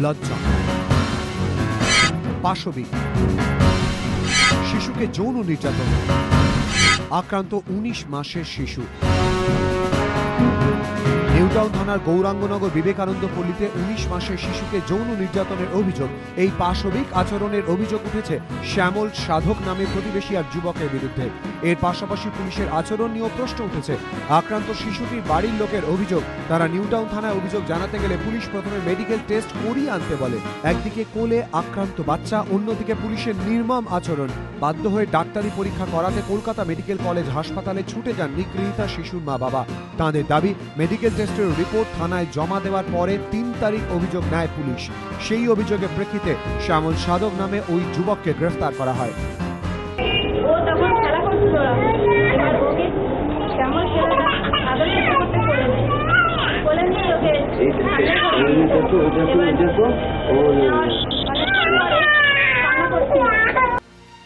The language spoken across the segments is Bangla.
লজ্জা। পাশবিক, শিশুকে যৌন নির্যাতন, আক্রান্ত 19 মাসের শিশু। নিউটাউন থানার গৌরাঙ্গনগর বিবেকানন্দ পল্লীতে 19 মাসের শিশুকে যৌন নির্যাতনের অভিযোগ। এই পাশবিক আচরণের অভিযোগ উঠেছে শ্যামল সাধক নামে প্রতিবেশী আর যুবকের বিরুদ্ধে। এর পাশাপাশি পুলিশের আচরণ নিয়েও প্রশ্ন উঠেছে। আক্রান্ত শিশুটির বাড়ির লোকের অভিযোগ, তারা নিউটাউন থানায় অভিযোগ জানাতে গেলে পুলিশ প্রথমে মেডিকেল টেস্ট করিয়ে আনতে বলে। একদিকে কোলে আক্রান্ত বাচ্চা, অন্যদিকে পুলিশের নির্মম আচরণ। বাধ্য হয়ে ডাক্তারি পরীক্ষা করাতে কলকাতা মেডিকেল কলেজ হাসপাতালে ছুটে যান নিগৃহীতা শিশুর মা বাবা। তাঁদের দাবি, মেডিকেল টেস্টের রিপোর্ট থানায় জমা দেওয়ার পরে 3 তারিখ অভিযোগ নেয় পুলিশ। সেই অভিযোগের প্রেক্ষিতে শ্যামল সাধক নামে ওই যুবককে গ্রেফতার করা হয়। ও তখন খেলা করছিল, এবার ওকে শ্যামল ছেলেটা আদর্শ করতে বলে নিয়ে ওকে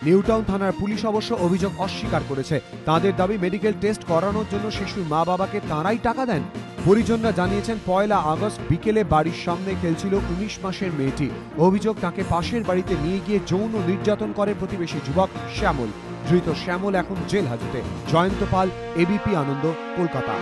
নিউটাউন থানার পুলিশ অবশ্য অভিযোগ অস্বীকার করেছে। তাদের দাবি, মেডিকেল টেস্ট করানোর জন্য শিশুর মা বাবাকে তাঁরাই টাকা দেন। পরিজনরা জানিয়েছেন, 1 আগস্ট বিকেলে বাড়ির সামনে খেলছিল 19 মাসের মেয়েটি। অভিযোগ, তাকে পাশের বাড়িতে নিয়ে গিয়ে যৌন নির্যাতন করে প্রতিবেশী যুবক শ্যামল। ধৃত শ্যামল এখন জেল হাজতে। জয়ন্ত পাল, এবিপি আনন্দ, কলকাতা।